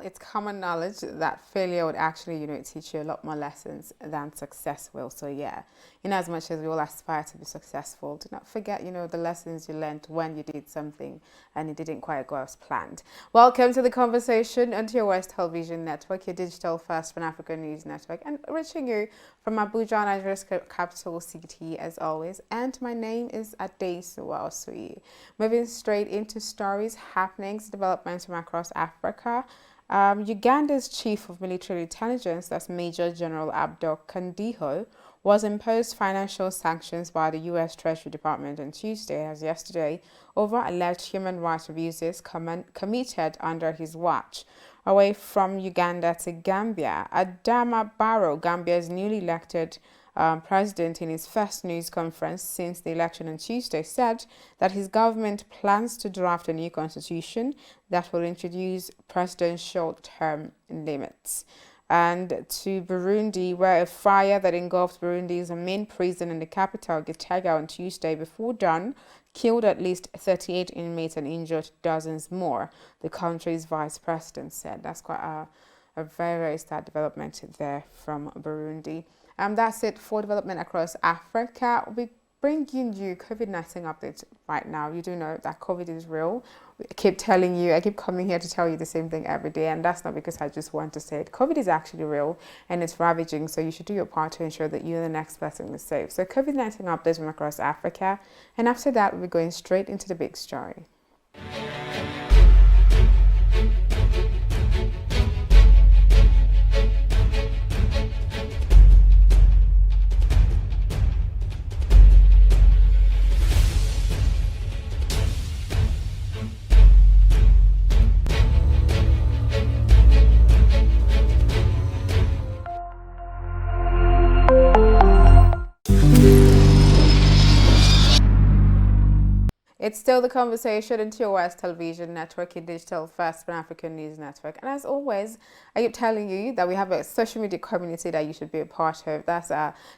it's common knowledge that failure would actually, teach you a lot more lessons than success will. So yeah, in as much as we all aspire to be successful, do not forget, the lessons you learned when you did something and it didn't quite go as planned. Welcome to the conversation on your West Television Network, your digital first Pan-African news network, and reaching you from Abuja, Nigeria's capital city, as always. And my name is Adesu Sui. Moving straight into stories, happenings, developments from across Africa. Uganda's chief of military intelligence, that's Major General Abdul Kandiho, was imposed financial sanctions by the U.S. Treasury Department on Tuesday, as yesterday, over alleged human rights abuses committed under his watch. Away from Uganda to Gambia, Adama Barrow, Gambia's newly elected president, in his first news conference since the election on Tuesday, said that his government plans to draft a new constitution that will introduce presidential term limits. And to Burundi, where a fire that engulfed Burundi's main prison in the capital, Gitega, on Tuesday before dawn, killed at least 38 inmates and injured dozens more, the country's vice president said. That's quite a very, very sad development there from Burundi. That's it for development across Africa. We bringing you COVID-19 updates right now. You do know that COVID is real. I keep coming here to tell you the same thing every day, and that's not because I just want to say it. COVID is actually real and it's ravaging, so you should do your part to ensure that you and the next person is safe. So COVID-19 updates from across Africa, and after that, we're going straight into the big story. It's still the conversation into your West Television Network, your digital first Pan-African news network. And as always, I keep telling you that we have a social media community that you should be a part of. That's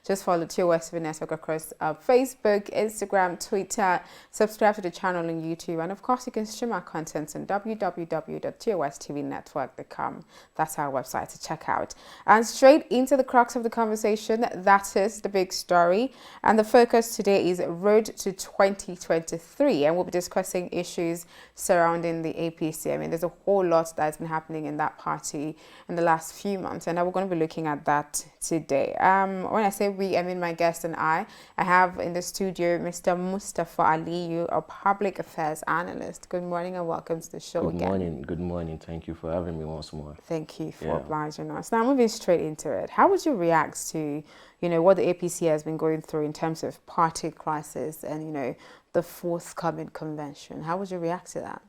just follow TO West TV Network across Facebook, Instagram, Twitter. Subscribe to the channel on YouTube. And of course, you can stream our content on www.towesttvnetwork.com. That's our website to check out. And straight into the crux of the conversation, that is the big story. And the focus today is Road to 2023. And we'll be discussing issues surrounding the APC. I mean, there's a whole lot that's been happening in that party in the last few months, and we're going to be looking at that today. When I say we, I mean my guest and I have in the studio Mr. Mustafa Aliyu, a public affairs analyst. Good morning and welcome to the show again. Good morning. Thank you for having me once more. Thank you for obliging us. Now, moving straight into it, how would you react to, what the APC has been going through in terms of party crisis and, the forthcoming convention? How would you react to that?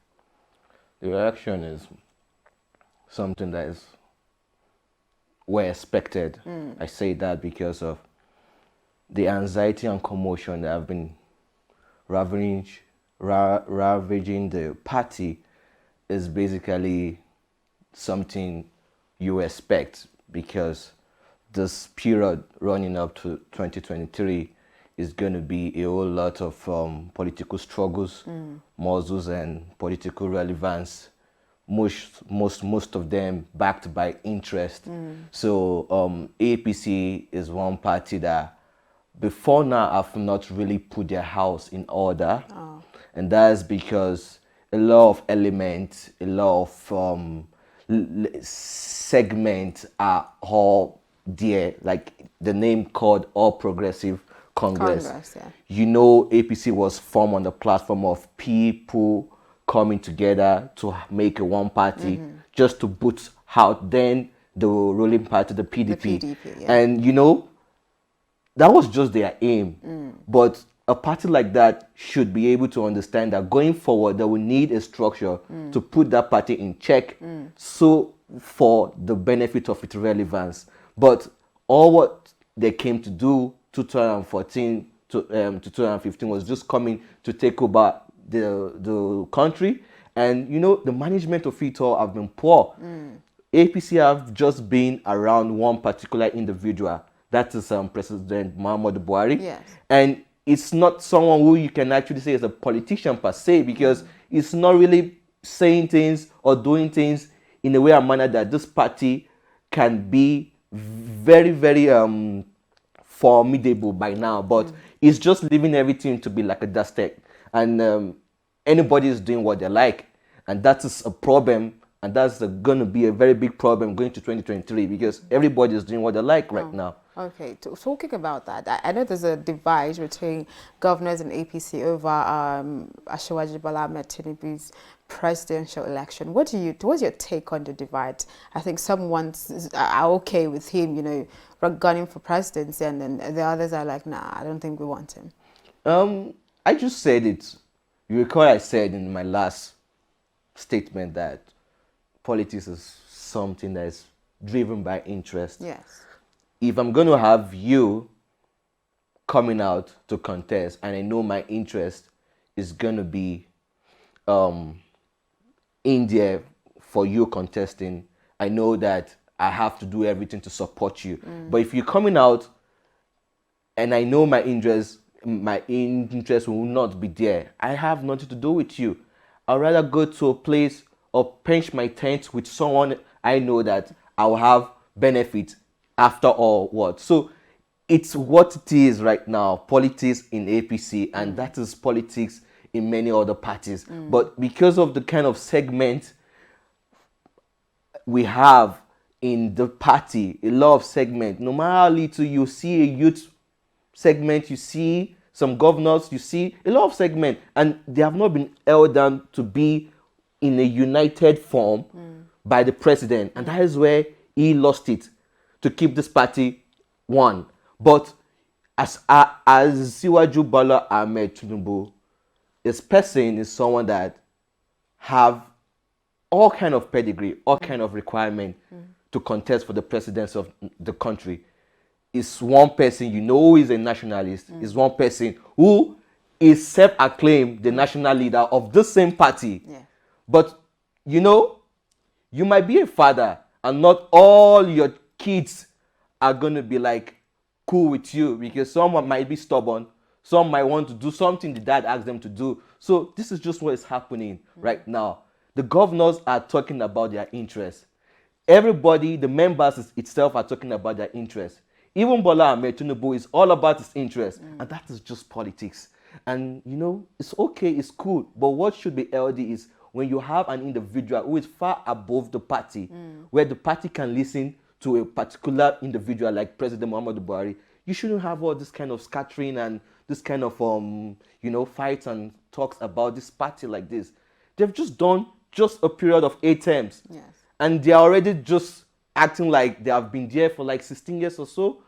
The reaction is something that is well expected. I say that because of the anxiety and commotion that have been ravaging the party is basically something you expect, because this period running up to 2023 is going to be a whole lot of political struggles, muzzles, and political relevance. Most of them backed by interest. So APC is one party that before now have not really put their house in order, and that's because a lot of elements, a lot of segments are all there, like the name called All Progressive Congress. APC was formed on the platform of people coming together to make a one party, just to boot out then the ruling party, the PDP. And that was just their aim. But a party like that should be able to understand that going forward, they will need a structure to put that party in check, so for the benefit of its relevance. But all what they came to do 2014 to 2015 was just coming to take over the country, and the management of it all have been poor. APC have just been around one particular individual, that is President Muhammadu Buhari, and it's not someone who you can actually say is a politician per se, because it's not really saying things or doing things in a way and manner that this party can be very, very formidable by now, but it's just leaving everything to be like a dust egg, and anybody is doing what they like, and that is a problem, and that's going to be a very big problem going to 2023 because everybody is doing what they like right now. Okay, talking about that, I know there's a divide between governors and APC over Asiwaju Bola Ahmed Tinubu's presidential election. What's your take on the divide? I think some ones are okay with him, you know, gunning for presidency, and then the others are like, nah, I don't think we want him. I just said it. You recall I said in my last statement that politics is something that is driven by interest. Yes. If I'm going to have you coming out to contest, and I know my interest is going to be in there for you contesting, I know that I have to do everything to support you. But if you're coming out and I know my interest will not be there, I have nothing to do with you. I'd rather go to a place or pinch my tent with someone I know that I'll have benefit after all. What? So it's what it is right now, politics in APC, and that is politics in many other parties. But because of the kind of segment we have in the party, a lot of segment, no matter how little, you see a youth segment, you see some governors, you see a lot of segment, and they have not been held down to be in a united form by the president, and that is where he lost it to keep this party one. But as Siwaju Bola Ahmed Tinubu, this person is someone that have all kind of pedigree, all kind of requirement to contest for the presidency of the country. Is one person you know is a nationalist. Is one person who is self-acclaimed the national leader of the same party. Yeah. But you know, you might be a father, and not all your kids are gonna be like cool with you, because someone might be stubborn, some might want to do something the dad asked them to do. So this is just what is happening right now. The governors are talking about their interests. Everybody, the members itself, are talking about their interests. Even Bola Ahmed Tinubu is all about his interests, and that is just politics. And you know, it's okay, it's cool, but what should be LD is when you have an individual who is far above the party, where the party can listen to a particular individual like President Muhammadu Buhari, you shouldn't have all this kind of scattering and this kind of fights and talks about this party like this. They've just done just a period of 8 terms. Yes. And they're already just acting like they have been there for like 16 years or so,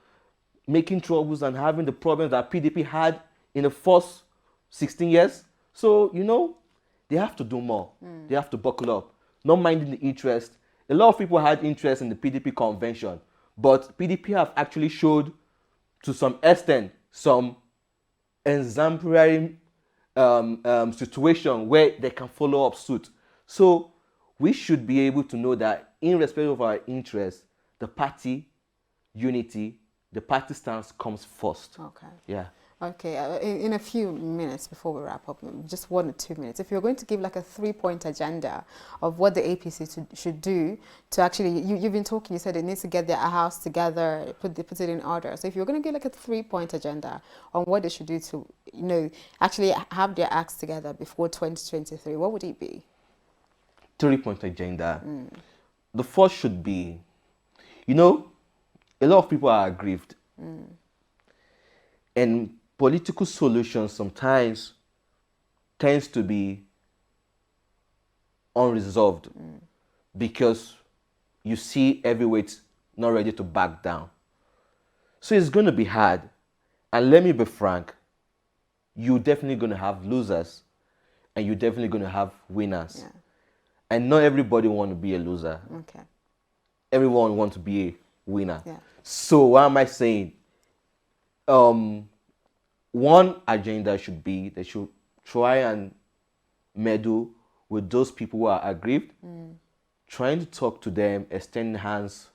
making troubles and having the problems that PDP had in the first 16 years. So, you know, they have to do more. They have to buckle up, not minding the interest. A lot of people had interest in the PDP convention, but PDP have actually showed to some extent some exemplary situation where they can follow up suit. So we should be able to know that in respect of our interests, the party unity, the party stance comes first. Okay. Yeah. Okay, in a few minutes before we wrap up, just 1 or 2 minutes, if you're going to give like a 3-point agenda of what the APC should do to actually, you've been talking, you said it needs to get their house together, put it in order. So if you're going to give like a 3-point agenda on what they should do to, you know, actually have their acts together before 2023, what would it be? 3-point agenda. The first should be, you know, a lot of people are aggrieved. And political solutions sometimes tends to be unresolved because you see heavyweights not ready to back down. So it's going to be hard. And let me be frank, you're definitely going to have losers and you're definitely going to have winners. Yeah. And not everybody want to be a loser. Okay. Everyone wants to be a winner. Yeah. So what am I saying? One agenda should be they should try and meddle with those people who are aggrieved, trying to talk to them, extend hands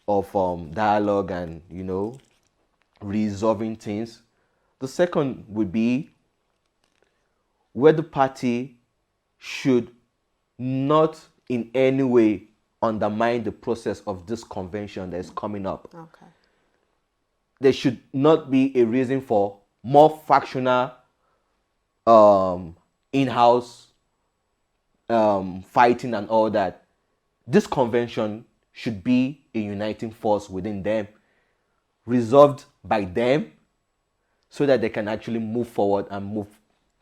of dialogue and, you know, resolving things. The second would be where the party should not in any way undermine the process of this convention that is coming up. Okay. There should not be a reason for more factional in-house fighting and all that. This convention should be a uniting force within them, resolved by them, so that they can actually move forward and move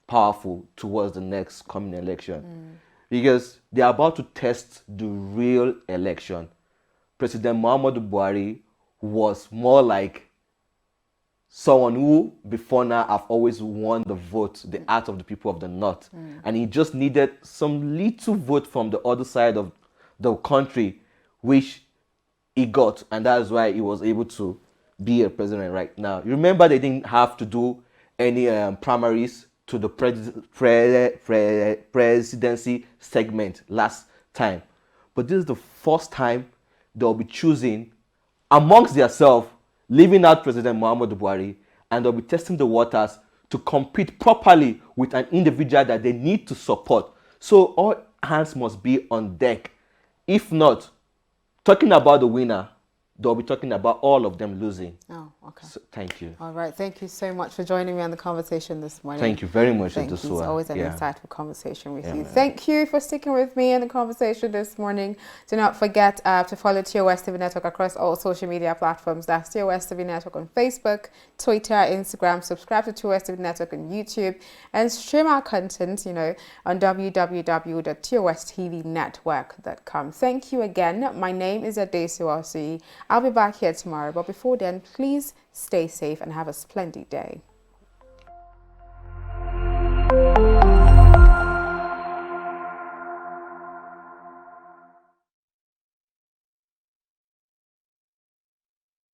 powerful towards the next coming election. Because they are about to test the real election. President Muhammadu Buhari was more like someone who before now have always won the vote, the heart of the people of the north. And he just needed some little vote from the other side of the country, which he got, and that's why he was able to be a president right now. You remember they didn't have to do any primaries to the presidency segment last time. But this is the first time they'll be choosing amongst themselves, leaving out President Muhammadu Buhari, and they'll be testing the waters to compete properly with an individual that they need to support. So all hands must be on deck. If not, talking about the winner, they'll be talking about all of them losing. Oh, okay. So, thank you. All right. Thank you so much for joining me on the conversation this morning. Thank you very much, Thank you. It's always an insightful conversation with you. Man. Thank you for sticking with me in the conversation this morning. Do not forget to follow TOS TV Network across all social media platforms. That's TOS TV Network on Facebook, Twitter, Instagram. Subscribe to TOS TV Network on YouTube and stream our content, on www.tostvnetwork.com. Thank you again. My name is Adesu Osi. I'll be back here tomorrow, but before then, please stay safe and have a splendid day.